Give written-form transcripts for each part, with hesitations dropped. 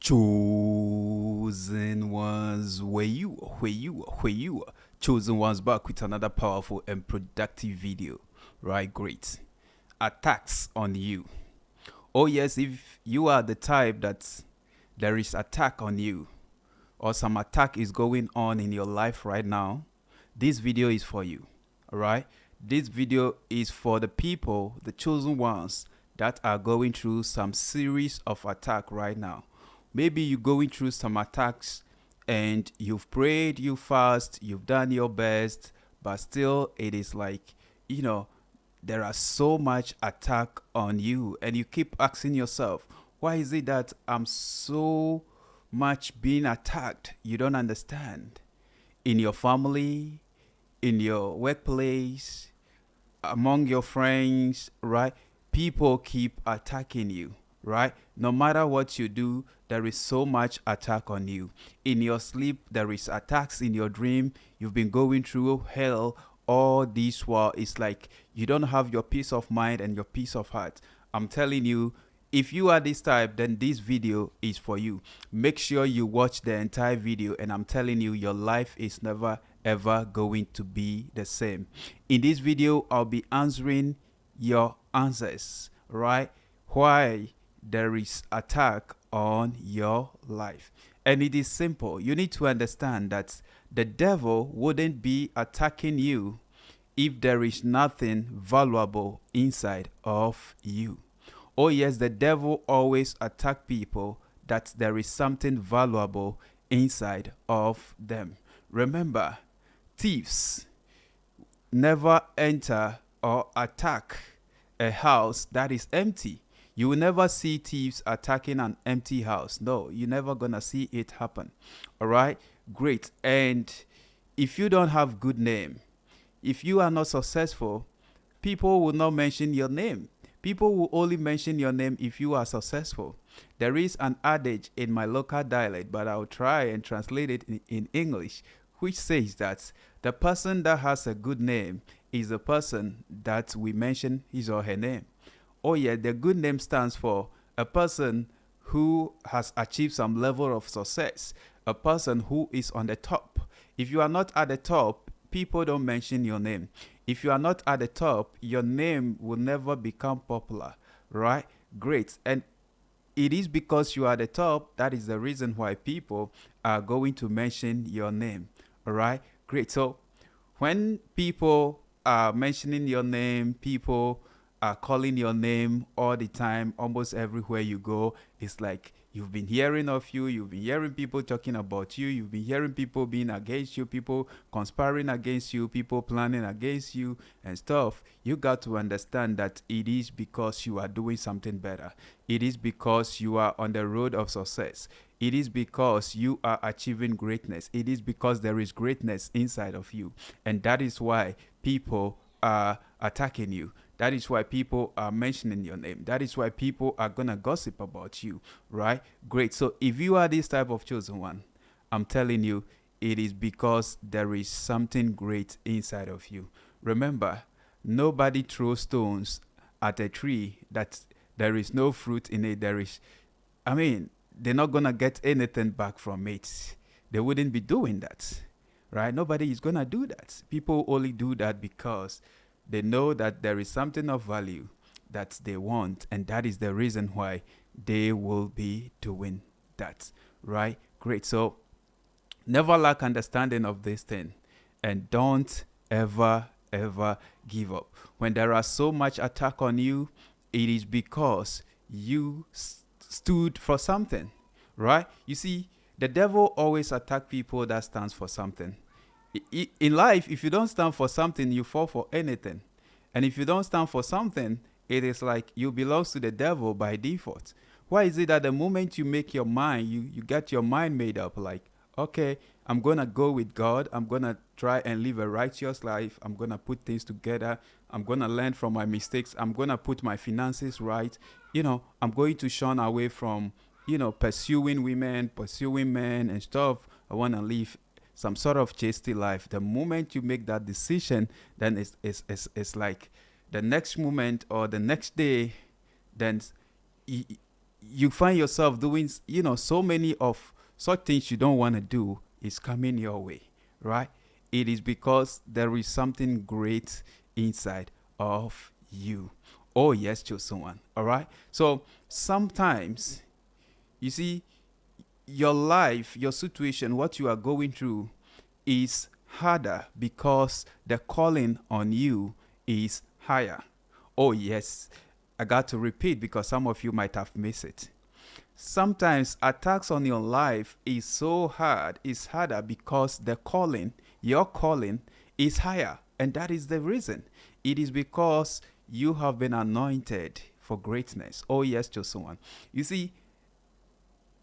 Chosen ones, where you, chosen ones back with another powerful and productive video. Right, great. Attacks on you. Oh, yes, if you are the type that there is attack on you or some attack is going on in your life right now, this video is for you. All right, this video is for the people, the chosen ones that are going through some series of attack right now. Maybe you're going through some attacks and you've prayed, you fast, you've done your best, but still it is like, you know, there are so much attack on you and you keep asking yourself, why is it that I'm so much being attacked? You don't understand. In your family, in your workplace, among your friends, right? People keep attacking you, right? No matter what you do, there is so much attack on you. In your sleep, there is attacks. In your dream, you've been going through hell all this while. It's like you don't have your peace of mind and your peace of heart. I'm telling you, if you are this type, then this video is for you. Make sure you watch the entire video, and I'm telling you, your life is never ever going to be the same. In this video, I'll be answering your answers, right? Why there is attack on your life. And it is simple. You need to understand that the devil wouldn't be attacking you if there is nothing valuable inside of you. Oh yes, the devil always attack people that there is something valuable inside of them. Remember, thieves never enter or attack a house that is empty. You will never see thieves attacking an empty house. No, you're never gonna see it happen. All right, great. And if you don't have good name, if you are not successful, people will not mention your name. People will only mention your name if you are successful. There is an adage in my local dialect, but I'll try and translate it in English, which says that the person that has a good name is the person that we mention his or her name. Oh, yeah, the good name stands for a person who has achieved some level of success, a person who is on the top. If you are not at the top, people don't mention your name. If you are not at the top, your name will never become popular, right? Great. And it is because you are at the top that is the reason why people are going to mention your name, all right? Great. So when people are mentioning your name, people are calling your name all the time, almost everywhere you go. It's like you've been hearing of you, you've been hearing people talking about you, you've been hearing people being against you, people conspiring against you, people planning against you and stuff. You got to understand that it is because you are doing something better. It is because you are on the road of success. It is because you are achieving greatness. It is because there is greatness inside of you. And that is why people are attacking you. That is why people are mentioning your name. That is why people are going to gossip about you, right? Great. So if you are this type of chosen one, I'm telling you, it is because there is something great inside of you. Remember, nobody throws stones at a tree that there is no fruit in it. They're not going to get anything back from it. They wouldn't be doing that, right? Nobody is going to do that. People only do that because they know that there is something of value that they want, and that is the reason why they will be doing that, right? Great. So never lack understanding of this thing, and don't ever give up. When there are so much attack on you, it is because you stood for something, right? You see, the devil always attack people that stands for something. In life, if you don't stand for something, you fall for anything. And if you don't stand for something, it is like you belong to the devil by default. Why is it that the moment you make your mind, you get your mind made up like, okay, I'm going to go with God. I'm going to try and live a righteous life. I'm going to put things together. I'm going to learn from my mistakes. I'm going to put my finances right. I'm going to shun away from, pursuing women, pursuing men and stuff. I want to live some sort of chastity life. The moment you make that decision, then it's like the next moment or the next day, then you find yourself doing, so many of such things you don't want to do is coming your way, right? It is because there is something great inside of you. Oh, yes, chosen one. All right. So sometimes, you see, your life, your situation, what you are going through is harder because the calling on you is higher. Oh, yes. I got to repeat because some of you might have missed it. Sometimes attacks on your life is so hard, it's harder because the calling, your calling, is higher. And that is the reason. It is because you have been anointed for greatness. Oh, yes, chosen one. You see,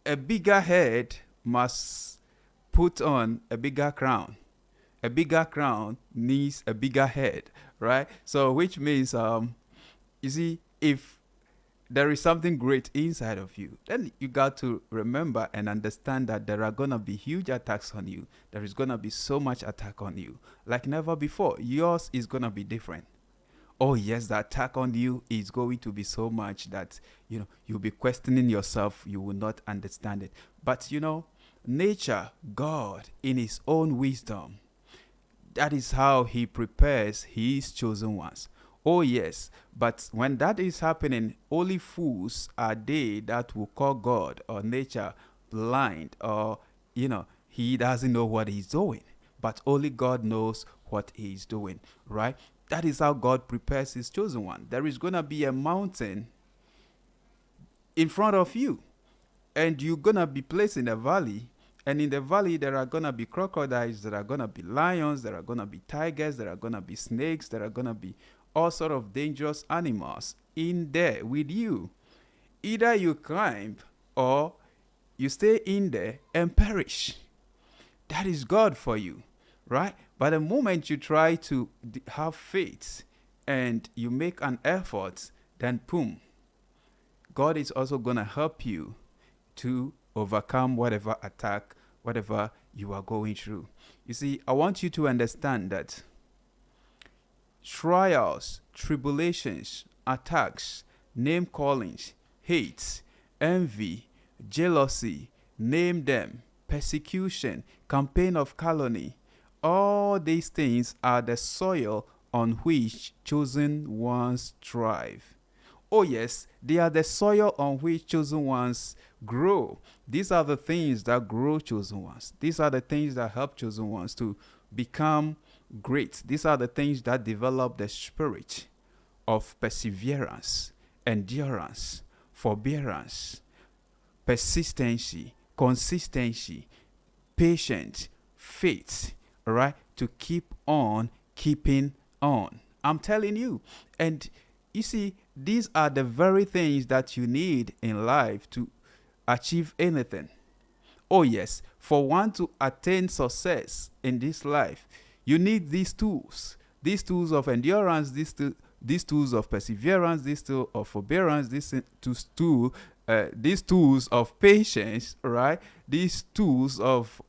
a bigger head must put on a bigger crown. A bigger crown needs a bigger head, right? So, which means, you see, if there is something great inside of you, then you got to remember and understand that there are going to be huge attacks on you. There is going to be so much attack on you like never before. Yours is going to be different. Oh, yes, the attack on you is going to be so much that, you'll be questioning yourself. You will not understand it. But, nature, God, in his own wisdom, that is how he prepares his chosen ones. Oh, yes. But when that is happening, only fools are they that will call God or nature blind, or, he doesn't know what he's doing. But only God knows what he's doing, right? That is how God prepares his chosen one. There is going to be a mountain in front of you, and you're going to be placed in a valley. And in the valley, there are going to be crocodiles, there are going to be lions, there are going to be tigers, there are going to be snakes, there are going to be all sort of dangerous animals in there with you. Either you climb or you stay in there and perish. That is God for you, right? But the moment you try to have faith and you make an effort, then boom, God is also going to help you to overcome whatever attack, whatever you are going through. You see, I want you to understand that trials, tribulations, attacks, name callings, hates, envy, jealousy, name them, persecution, campaign of calumny, all these things are the soil on which chosen ones thrive. Oh, yes, they are the soil on which chosen ones grow. These are the things that grow chosen ones. These are the things that help chosen ones to become great. These are the things that develop the spirit of perseverance, endurance, forbearance, persistency, consistency, patience, faith, all right, to keep on keeping on. I'm telling you. And you see, these are the very things that you need in life to achieve anything. Oh, yes, for one to attain success in this life, you need these tools of endurance, these tools of perseverance, these tools of forbearance, these tools of patience, right? These tools of,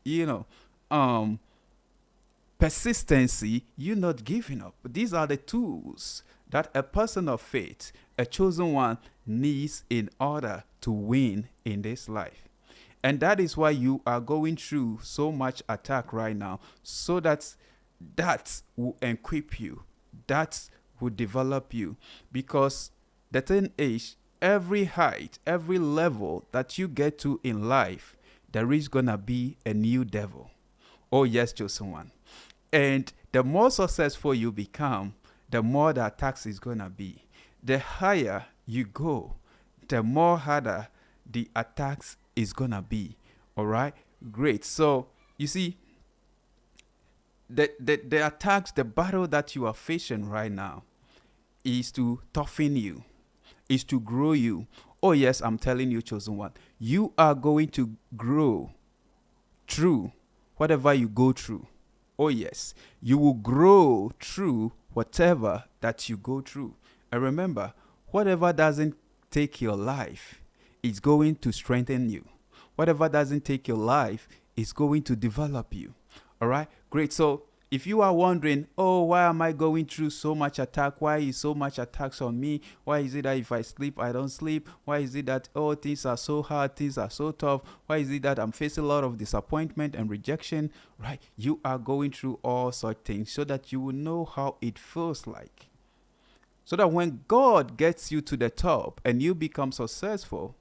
persistency, you not giving up. These are the tools that a person of faith, a chosen one, needs in order to win in this life. And that is why you are going through so much attack right now, so that will equip you, that will develop you. Because the thing is, every height, every level that you get to in life, there is gonna be a new devil. Oh, yes, chosen one. And the more successful you become, the more the attacks is gonna be. The higher you go, the more harder the attacks is gonna be. All right, great. So you see, the attacks, the battle that you are facing right now, is to toughen you, is to grow you. Oh, yes, I'm telling you, chosen one, you are going to grow through whatever you go through. Oh, yes, you will grow through whatever that you go through. And remember, whatever doesn't take your life is going to strengthen you. Whatever doesn't take your life is going to develop you. All right, great. So If you are wondering, oh, why am I going through so much attack? Why is so much attacks on me? Why is it that if I sleep, I don't sleep? Why is it that, oh, things are so hard, things are so tough? Why is it that I'm facing a lot of disappointment and rejection? Right? You are going through all such things so that you will know how it feels like. So that when God gets you to the top and you become successful,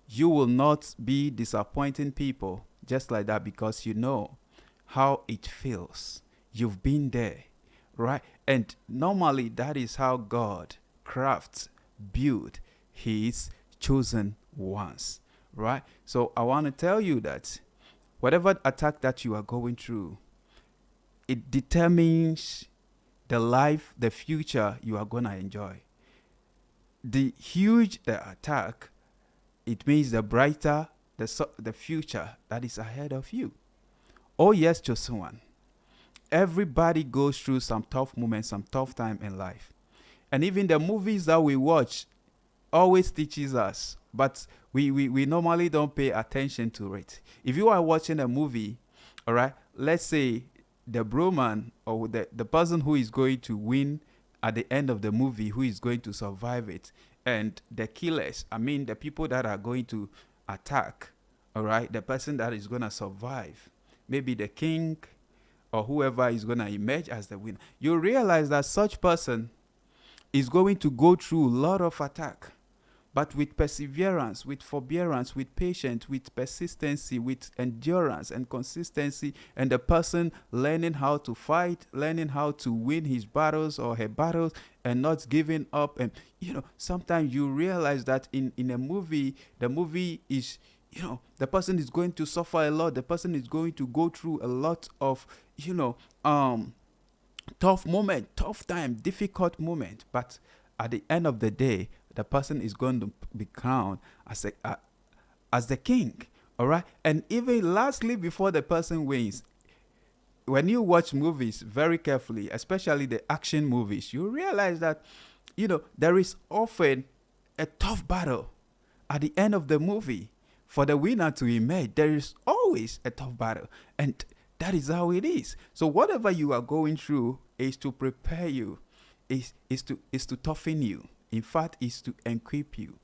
you will not be disappointing people just like that, because you know how it feels. You've been there, right? And normally that is how God crafts, build his chosen ones, right? So I want to tell you that whatever attack that you are going through, it determines the life, the future you are going to enjoy. The huge the attack, it means the brighter the future that is ahead of you. Oh yes, chosen one. Everybody goes through some tough moments, some tough time in life. And even the movies that we watch always teaches us, but we normally don't pay attention to it. If you are watching a movie, all right, let's say the broman or the person who is going to win at the end of the movie, who is going to survive it, and the killers, I mean the people that are going to attack, all right, the person that is going to survive, maybe the king or whoever is going to emerge as the winner, you realize that such person is going to go through a lot of attack, but with perseverance, with forbearance, with patience, with persistency, with endurance and consistency, and the person learning how to fight, learning how to win his battles or her battles, and not giving up. And sometimes you realize that in a movie, the movie is, the person is going to suffer a lot. The person is going to go through a lot of, tough moment, tough time, difficult moment. But at the end of the day, the person is going to be crowned as the king. All right. And even lastly, before the person wins, when you watch movies very carefully, especially the action movies, you realize that, there is often a tough battle at the end of the movie. For the winner to emerge, there is always a tough battle. And that is how it is. So whatever you are going through is to prepare you, is to toughen you. In fact, is to equip you.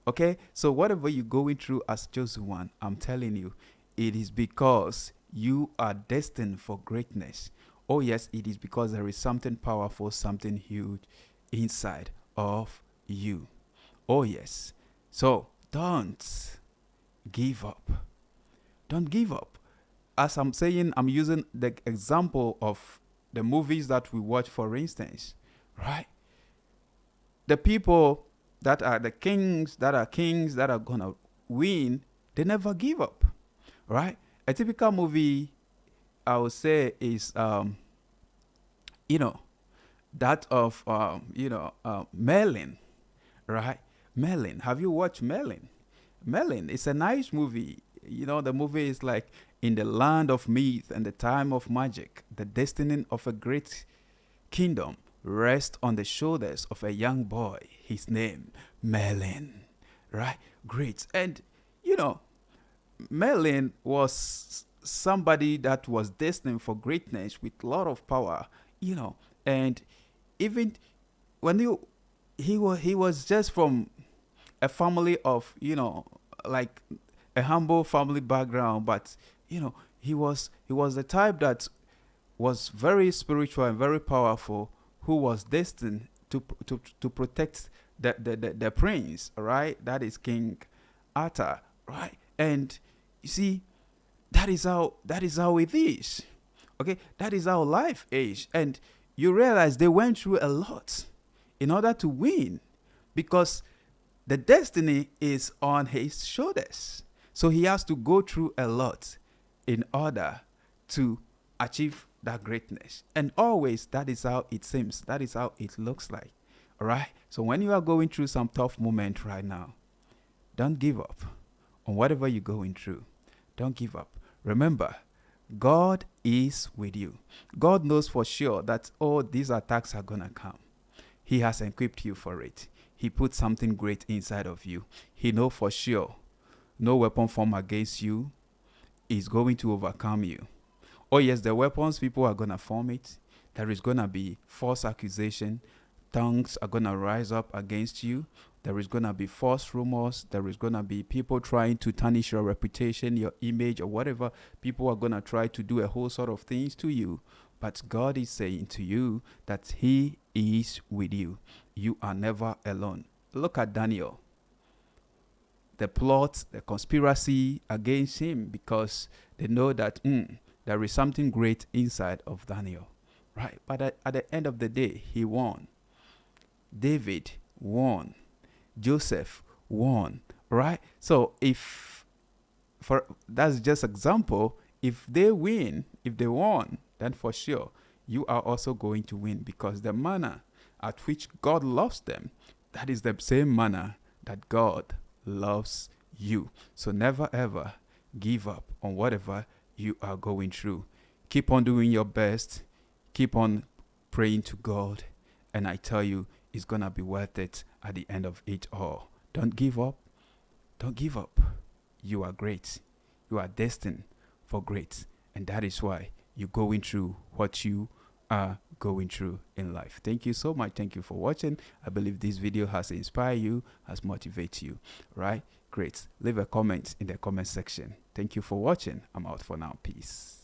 Okay? So whatever you're going through as chosen one, I'm telling you, it is because you are destined for greatness. Oh yes, it is because there is something powerful, something huge inside of you. Oh yes. So don't give up. Don't give up. As I'm saying, I'm using the example of the movies that we watch, for instance, right? The people that are the kings, that are gonna win, they never give up, right? A typical movie, I would say, is that of Merlin, right? Merlin. Have you watched Merlin? Merlin. It's a nice movie. The movie is like, in the land of myth and the time of magic, the destiny of a great kingdom rests on the shoulders of a young boy. His name, Merlin. Right? Great. And, Merlin was somebody that was destined for greatness with a lot of power, and even when he was just from a family of, like a humble family background, but he was the type that was very spiritual and very powerful, who was destined to protect the prince, right? That is King Arthur, right? And you see, that is how it is. Okay, that is how life is. And you realize they went through a lot in order to win, because the destiny is on his shoulders. So he has to go through a lot in order to achieve that greatness. And always, that is how it seems. That is how it looks like. All right? So when you are going through some tough moment right now, don't give up on whatever you're going through. Don't give up. Remember, God is with you. God knows for sure that, these attacks are going to come. He has equipped you for it. He put something great inside of you. He knows for sure no weapon formed against you is going to overcome you. Oh yes, the weapons, people are gonna form it. There is gonna be false accusation. Tongues are gonna rise up against you. There is gonna be false rumors. There is gonna be people trying to tarnish your reputation, your image, or whatever. People are gonna try to do a whole sort of things to you. But God is saying to you that He is with you. You are never alone. Look at Daniel. The plot, the conspiracy against him, because they know that there is something great inside of Daniel, right? But at the end of the day, he won. David won. Joseph won, right? So if for that's just example, if they win, if they won, then for sure you are also going to win, because the manner at which God loves them, that is the same manner that God loves you. So never ever give up on whatever you are going through. Keep on doing your best. Keep on praying to God. And I tell you, it's going to be worth it at the end of it all. Don't give up. Don't give up. You are great. You are destined for great. And that is why you're going through what you are going through in life. Thank you so much. Thank you for watching. I believe this video has inspired you, has motivated you, right? Great. Leave a comment in the comment section. Thank you for watching. I'm out for now. Peace.